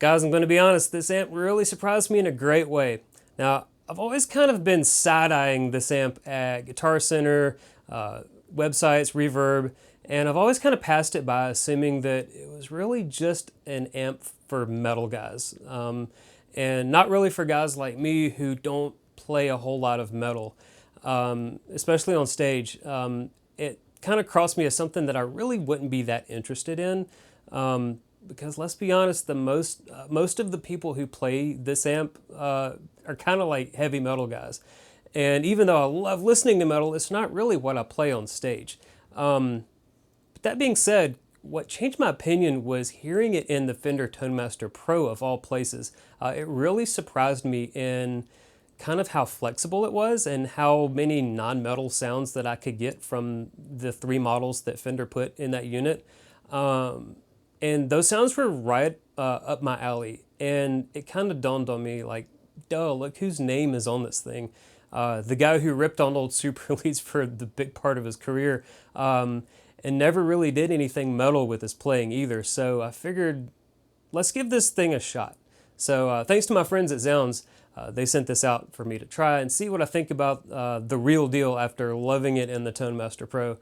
Guys, I'm going to be honest, this amp really surprised me in a great way. Now, I've always kind of been side-eyeing this amp at Guitar Center, websites, Reverb, and I've always kind of passed it by, assuming that it was really just an amp for metal guys, and not really for guys like me who don't play a whole lot of metal, especially on stage. It kind of crossed me as something that I really wouldn't be that interested in, because let's be honest, the most of the people who play this amp are kind of like heavy metal guys. And even though I love listening to metal, it's not really what I play on stage. But that being said, what changed my opinion was hearing it in the Fender ToneMaster Pro of all places. It really surprised me in kind of how flexible it was and how many non-metal sounds that I could get from the 3 models that Fender put in that unit. And those sounds were right up my alley. And it kind of dawned on me like, duh, look whose name is on this thing. The guy who ripped on old Super Elites for the big part of his career, and never really did anything metal with his playing either. So I figured, let's give this thing a shot. So thanks to my friends at Zzounds, they sent this out for me to try and see what I think about the real deal after loving it in the ToneMaster Pro.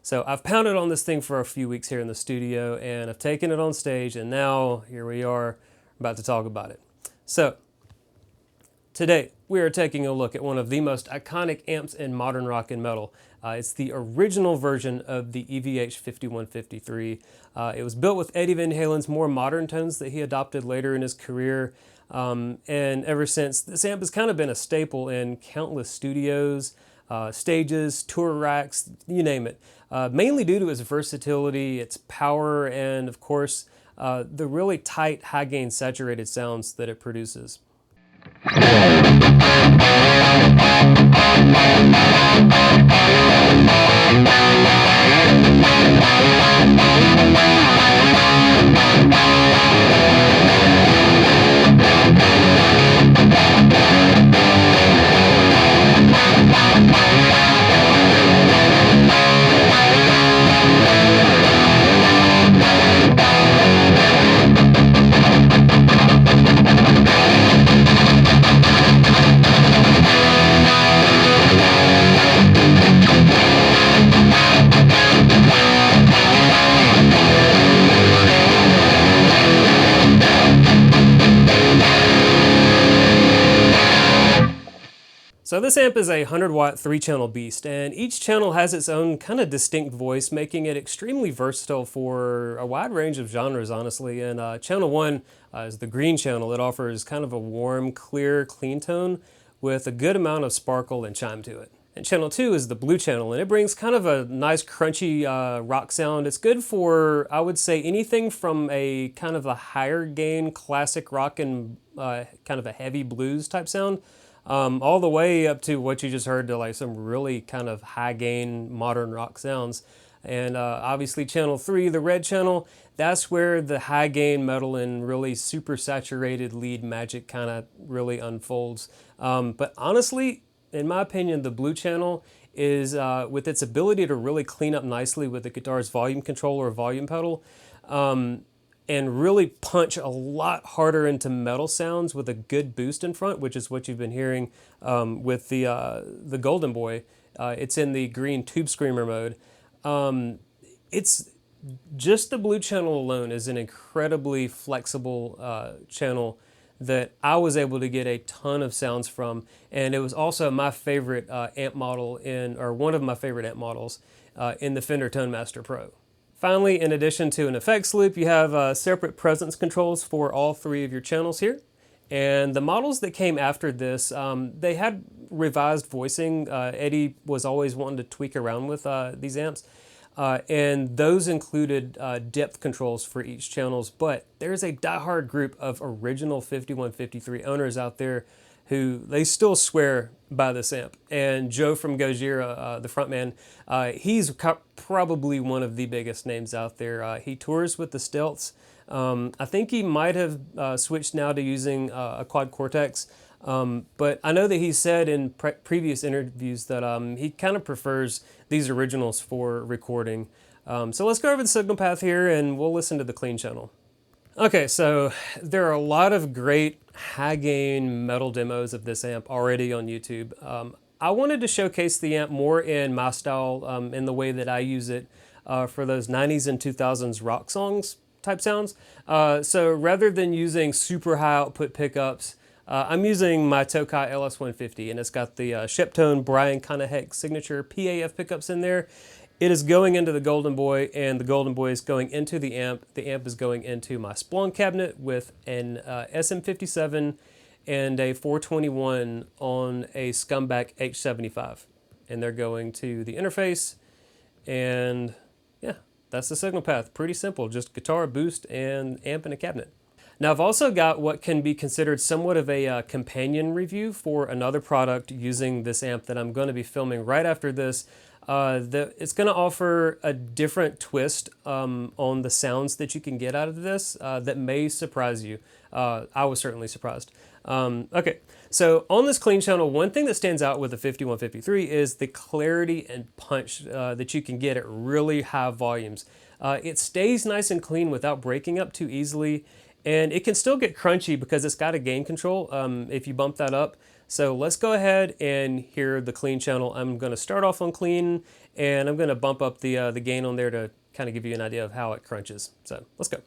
So I've pounded on this thing for a few weeks here in the studio, and I've taken it on stage, and now here we are about to talk about it. So today we are taking a look at one of the most iconic amps in modern rock and metal. It's the original version of the EVH 5153. It was built with Eddie Van Halen's more modern tones that he adopted later in his career. And ever since, this amp has kind of been a staple in countless studios, stages, tour racks, you name it. Mainly due to its versatility, its power, and of course, the really tight, high-gain saturated sounds that it produces. So this amp is a 100-watt 3-channel beast, and each channel has its own kind of distinct voice, making it extremely versatile for a wide range of genres, honestly. And channel 1 is the green channel. It offers kind of a warm, clear, clean tone with a good amount of sparkle and chime to it. And channel 2 is the blue channel, and it brings kind of a nice crunchy rock sound. It's good for, I would say, anything from a kind of a higher gain classic rock and kind of a heavy blues type sound, all the way up to what you just heard to like some really kind of high gain modern rock sounds. And obviously channel 3, the red channel, that's where the high gain metal and really super saturated lead magic kind of really unfolds. But honestly, in my opinion, the blue channel is, with its ability to really clean up nicely with the guitar's volume control or volume pedal, and really punch a lot harder into metal sounds with a good boost in front, which is what you've been hearing with the Golden Boy. It's in the green Tube Screamer mode. It's just the blue channel alone is an incredibly flexible channel that I was able to get a ton of sounds from, and it was also my favorite amp model or one of my favorite amp models in the Fender Tone Master Pro. Finally, in addition to an effects loop, you have separate presence controls for all 3 of your channels here. And the models that came after this, they had revised voicing. Eddie was always wanting to tweak around with these amps. And those included depth controls for each channels. But there's a diehard group of original 5153 owners out there who they still swear by this amp. And Joe from Gojira, the frontman, he's probably one of the biggest names out there. He tours with the Stealths. I think he might have switched now to using a Quad Cortex. But I know that he said in previous interviews that he kind of prefers these originals for recording. So let's go over the signal path here and we'll listen to the clean channel. Okay, so there are a lot of great high-gain metal demos of this amp already on YouTube. I wanted to showcase the amp more in my style, in the way that I use it for those 90s and 2000s rock songs type sounds. So rather than using super high output pickups, I'm using my Tokai LS150, and it's got the Sheptone Brian Conaheck signature PAF pickups in there. It is going into the Golden Boy, and the Golden Boy is going into the amp. The amp is going into my Splawn cabinet with an SM57 and a 421 on a Scumback H75. And they're going to the interface, and yeah, that's the signal path. Pretty simple, just guitar, boost, and amp in a cabinet. Now I've also got what can be considered somewhat of a companion review for another product using this amp that I'm going to be filming right after this. It's going to offer a different twist on the sounds that you can get out of this that may surprise you. I was certainly surprised. Okay, so on this clean channel, one thing that stands out with the 5153 is the clarity and punch that you can get at really high volumes. It stays nice and clean without breaking up too easily, and it can still get crunchy because it's got a gain control if you bump that up. So let's go ahead and hear the clean channel. I'm going to start off on clean, and I'm going to bump up the gain on there to kind of give you an idea of how it crunches. So let's go.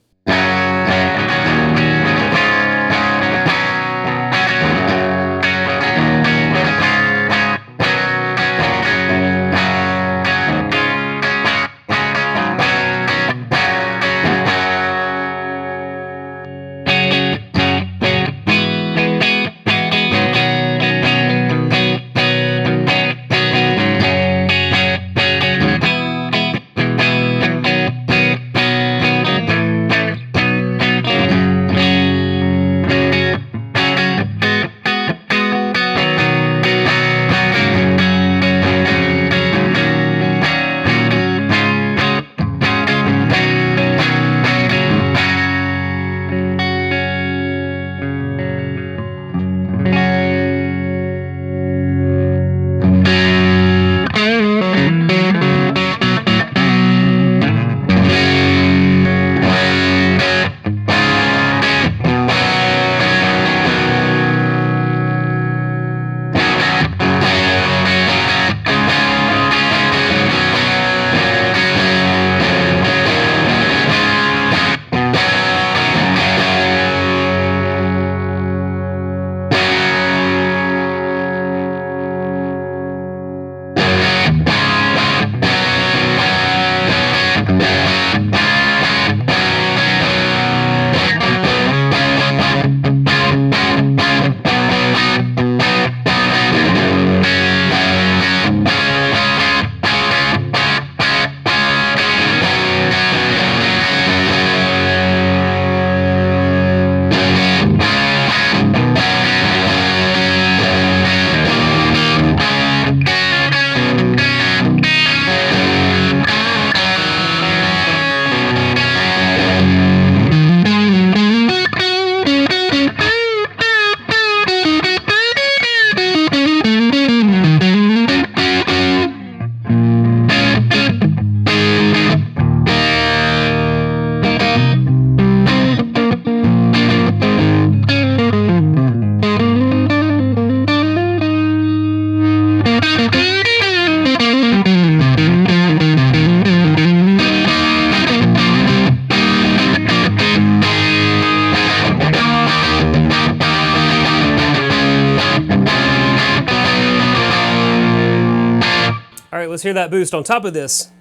All right, let's hear that boost on top of this.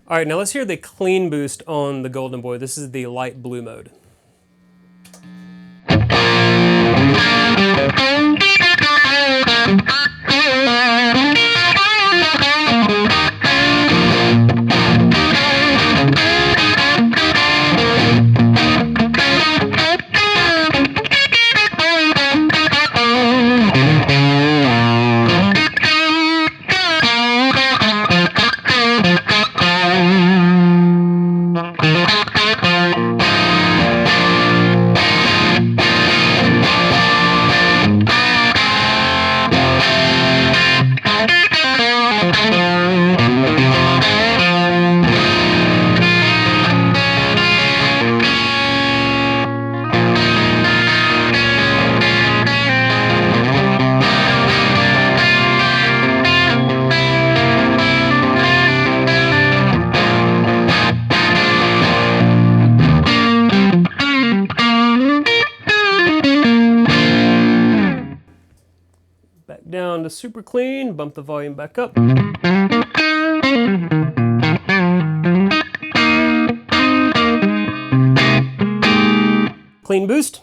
All right, now let's hear the clean boost on the Golden Boy. This is the light blue mode. Back down to super clean, bump the volume back up. Clean boost.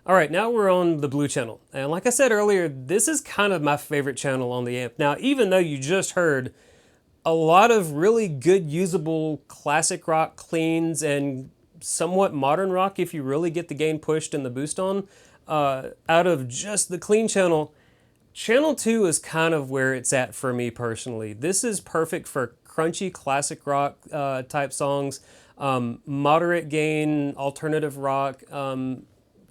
Alright, now we're on the blue channel. And like I said earlier, this is kind of my favorite channel on the amp. Now, even though you just heard a lot of really good, usable classic rock cleans and somewhat modern rock if you really get the gain pushed and the boost on, out of just the clean channel, channel 2 is kind of where it's at for me personally. This is perfect for crunchy classic rock type songs, moderate gain, alternative rock,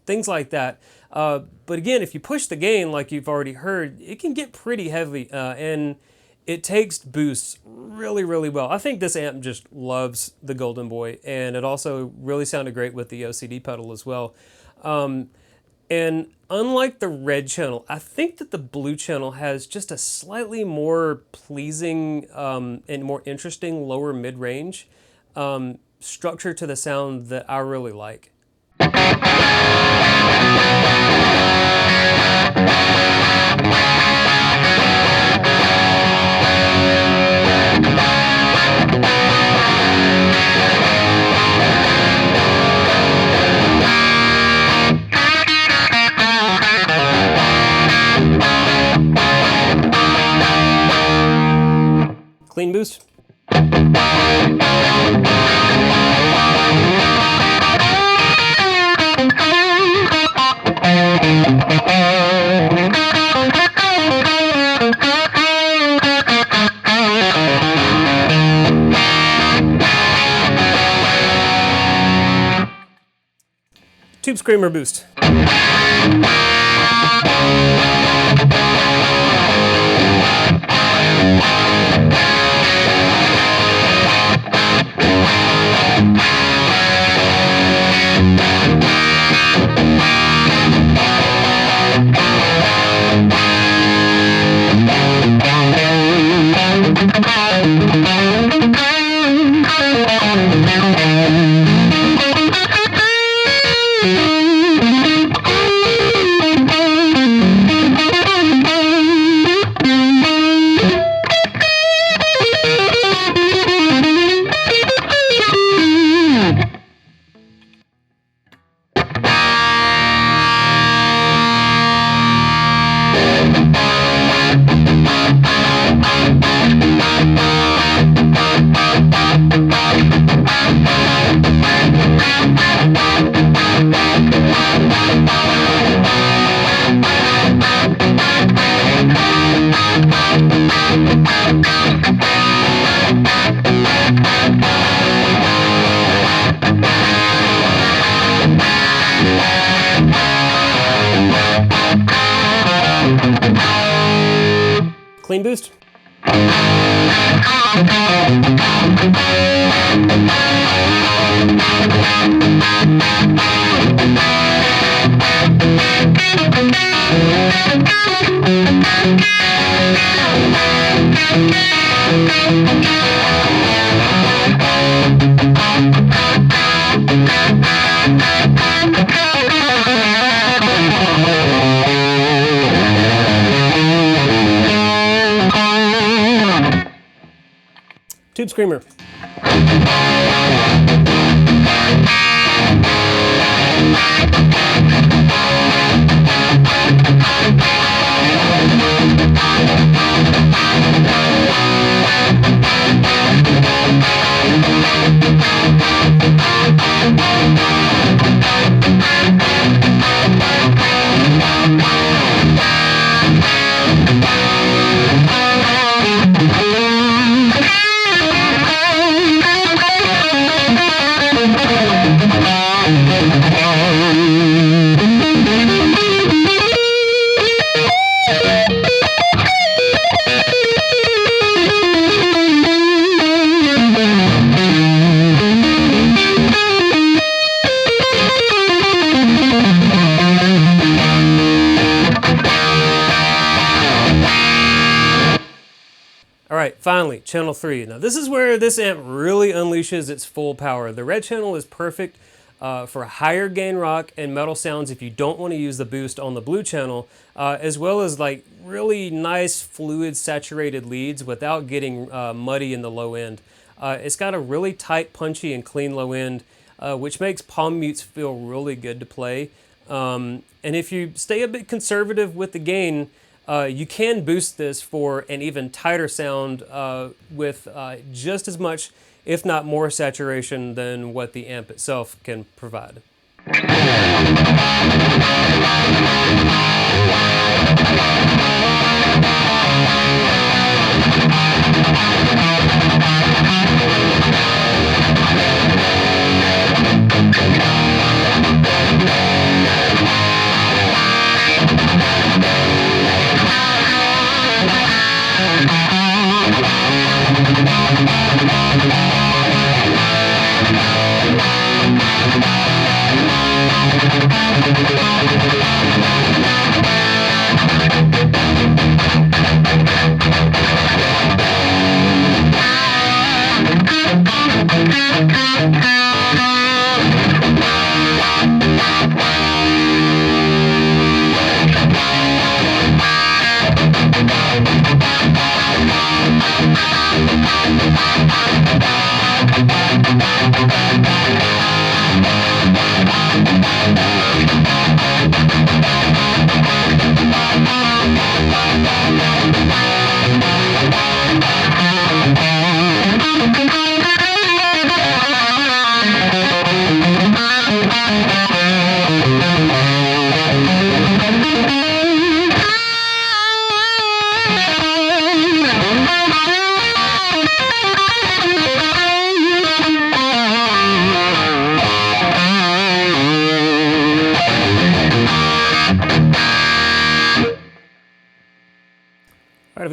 things like that. But again, if you push the gain like you've already heard, it can get pretty heavy and it takes boosts really, really well. I think this amp just loves the Golden Boy, and it also really sounded great with the OCD pedal as well. And unlike the red channel, I think that the blue channel has just a slightly more pleasing and more interesting lower mid-range structure to the sound that I really like. Clean boost. Tube Screamer boost. Clean boost. Tube Screamer. Alright, finally, channel 3. Now this is where this amp really unleashes its full power. The red channel is perfect for higher gain rock and metal sounds if you don't want to use the boost on the blue channel, as well as like really nice fluid saturated leads without getting muddy in the low end. It's got a really tight, punchy, and clean low end, which makes palm mutes feel really good to play. And if you stay a bit conservative with the gain, you can boost this for an even tighter sound with just as much, if not more, saturation than what the amp itself can provide.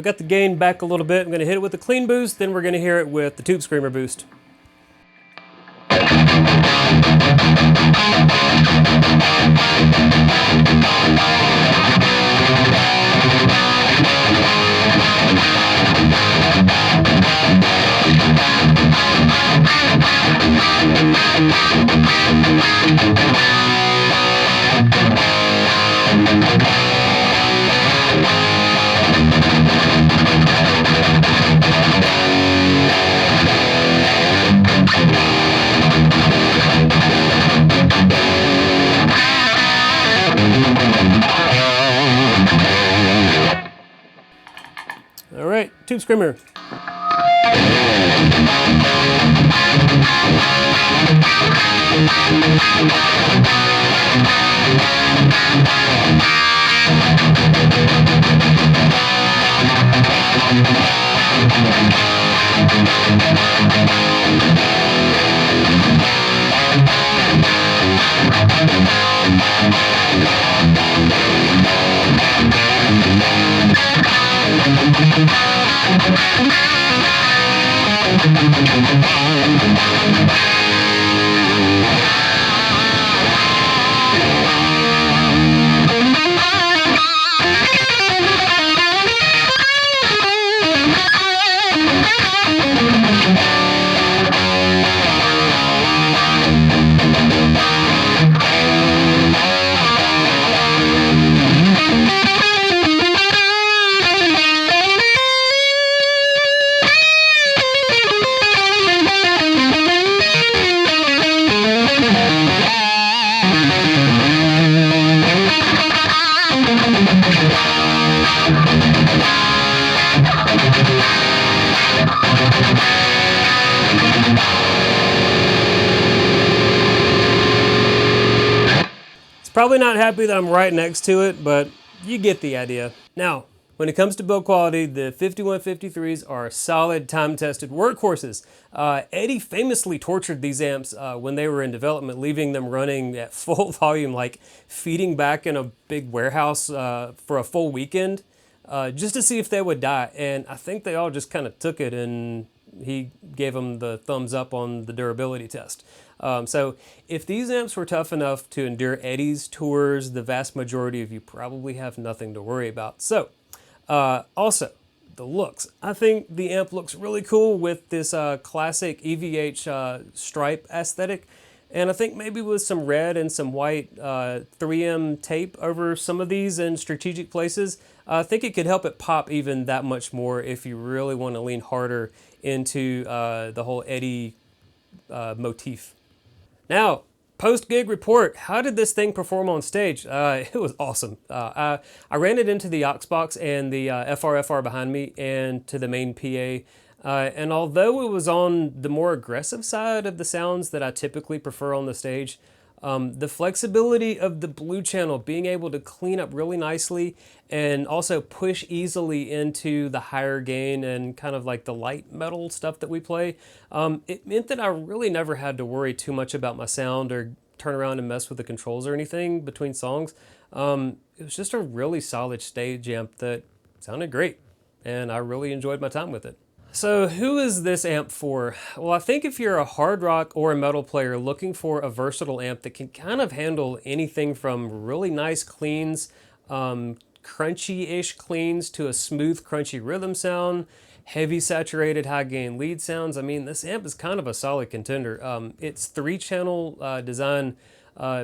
got the gain back a little bit. I'm going to hit it with the clean boost, then we're going to hear it with the tube screamer boost. All right, tube screamer. Probably not happy that I'm right next to it, but you get the idea. Now, when it comes to build quality, the 5153s are solid, time-tested workhorses. Eddie famously tortured these amps when they were in development, leaving them running at full volume, like feeding back in a big warehouse for a full weekend, just to see if they would die. And I think they all just kind of took it, and he gave them the thumbs up on the durability test. So if these amps were tough enough to endure Eddie's tours, the vast majority of you probably have nothing to worry about. So also, the looks. I think the amp looks really cool with this classic EVH stripe aesthetic. And I think maybe with some red and some white 3M tape over some of these in strategic places, I think it could help it pop even that much more if you really want to lean harder into the whole Eddie motif. Now, post-gig report. How did this thing perform on stage? It was awesome. I ran it into the aux box and the FR behind me and to the main PA. And although it was on the more aggressive side of the sounds that I typically prefer on the stage, the flexibility of the blue channel, being able to clean up really nicely and also push easily into the higher gain and kind of like the light metal stuff that we play, it meant that I really never had to worry too much about my sound or turn around and mess with the controls or anything between songs. It was just a really solid stage amp that sounded great, and I really enjoyed my time with it. So who is this amp for? Well, I think if you're a hard rock or a metal player looking for a versatile amp that can kind of handle anything from really nice cleans, crunchy-ish cleans to a smooth, crunchy rhythm sound, heavy saturated high gain lead sounds, I mean, this amp is kind of a solid contender. Its 3-channel design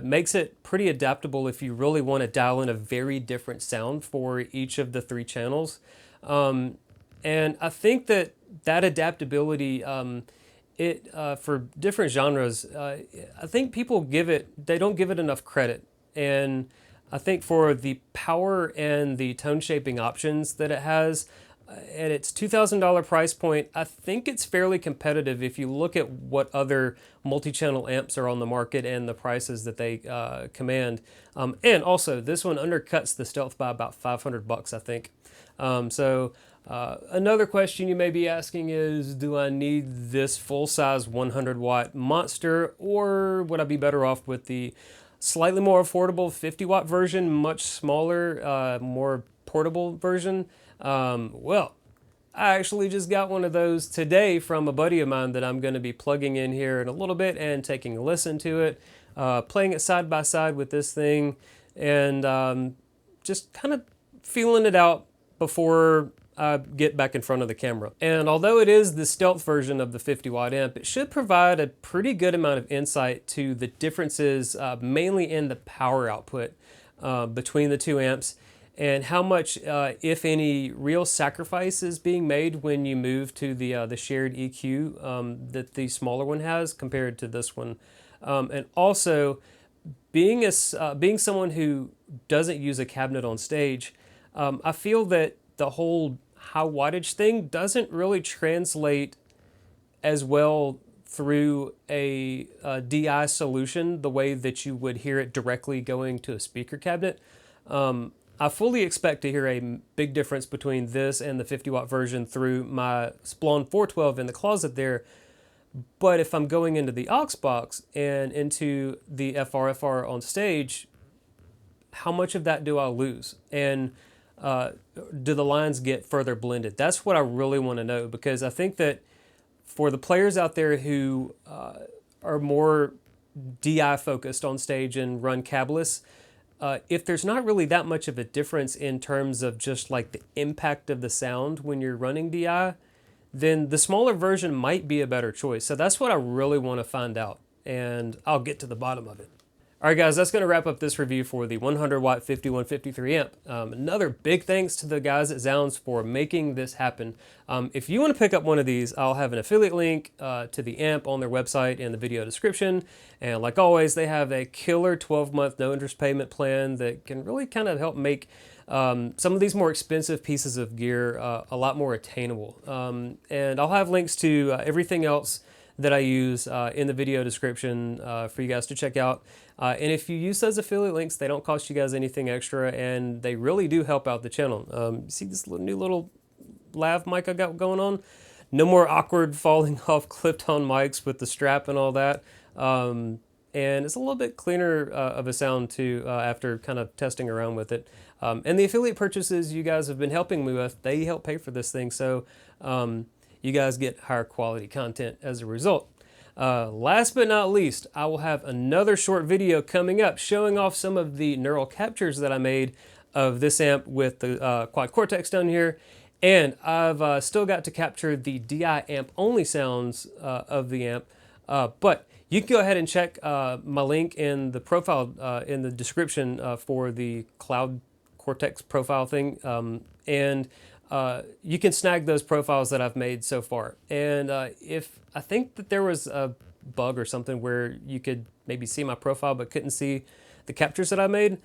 makes it pretty adaptable if you really want to dial in a very different sound for each of the 3 channels. And I think that adaptability, for different genres, I think people they don't give it enough credit. And I think for the power and the tone shaping options that it has, at its $2,000 price point, I think it's fairly competitive if you look at what other multi-channel amps are on the market and the prices that they command. And also, this one undercuts the Stealth by about $500, I think. Another question you may be asking is, do I need this full-size 100-watt monster, or would I be better off with the slightly more affordable 50-watt version, much smaller, more portable version? Well, I actually just got one of those today from a buddy of mine that I'm going to be plugging in here in a little bit and taking a listen to it, playing it side by side with this thing, and just kind of feeling it out before I get back in front of the camera. And although it is the stealth version of the 50 watt amp, it should provide a pretty good amount of insight to the differences mainly in the power output between the two amps, and how much, if any, real sacrifice is being made when you move to the shared EQ that the smaller one has compared to this one. And also, being someone who doesn't use a cabinet on stage, I feel that the whole high wattage thing doesn't really translate as well through a DI solution the way that you would hear it directly going to a speaker cabinet. I fully expect to hear a big difference between this and the 50 watt version through my Splawn 412 in the closet there. But if I'm going into the aux box and into the FR on stage, how much of that do I lose? And do the lines get further blended? That's what I really want to know, because I think that for the players out there who are more DI focused on stage and run cabless, if there's not really that much of a difference in terms of just like the impact of the sound when you're running DI, then the smaller version might be a better choice. So that's what I really want to find out, and I'll get to the bottom of it. All right, guys, that's going to wrap up this review for the 100 watt 5153 amp. Another big thanks to the guys at Zzounds for making this happen. If you want to pick up one of these, I'll have an affiliate link to the amp on their website in the video description. And like always, they have a killer 12-month no interest payment plan that can really kind of help make some of these more expensive pieces of gear a lot more attainable. And I'll have links to everything else that I use in the video description for you guys to check out. And if you use those affiliate links, they don't cost you guys anything extra, and they really do help out the channel. See this new little lav mic I got going on? No more awkward falling off clipped on mics with the strap and all that. And it's a little bit cleaner of a sound too after kind of testing around with it. And the affiliate purchases you guys have been helping me with, they help pay for this thing. So you guys get higher quality content as a result. Last but not least, I will have another short video coming up showing off some of the neural captures that I made of this amp with the Quad Cortex down here. And I've still got to capture the DI amp only sounds of the amp. But you can go ahead and check my link in the profile in the description for the Cloud Cortex profile thing. And you can snag those profiles that I've made so far. And if I think that there was a bug or something where you could maybe see my profile but couldn't see the captures that I made,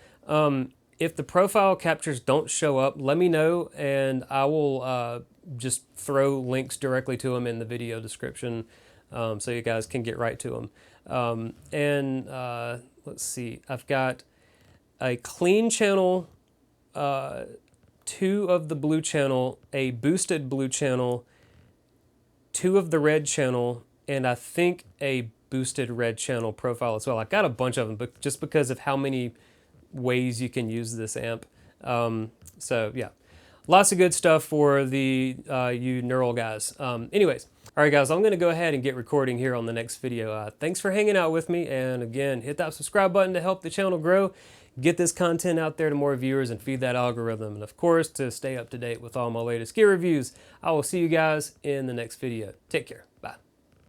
if the profile captures don't show up, let me know, and I will just throw links directly to them in the video description so you guys can get right to them. Let's see, I've got a clean channel, 2 of the blue channel, a boosted blue channel, 2 of the red channel, and I think a boosted red channel profile as well. I've got a bunch of them, but just because of how many ways you can use this amp. So yeah, lots of good stuff for the you neural guys. Anyways, all right guys, I'm gonna go ahead and get recording here on the next video. Thanks for hanging out with me, and again, hit that subscribe button to help the channel grow, get this content out there to more viewers, and feed that algorithm. And of course, to stay up to date with all my latest gear reviews. I will see you guys in the next video. Take care. Bye.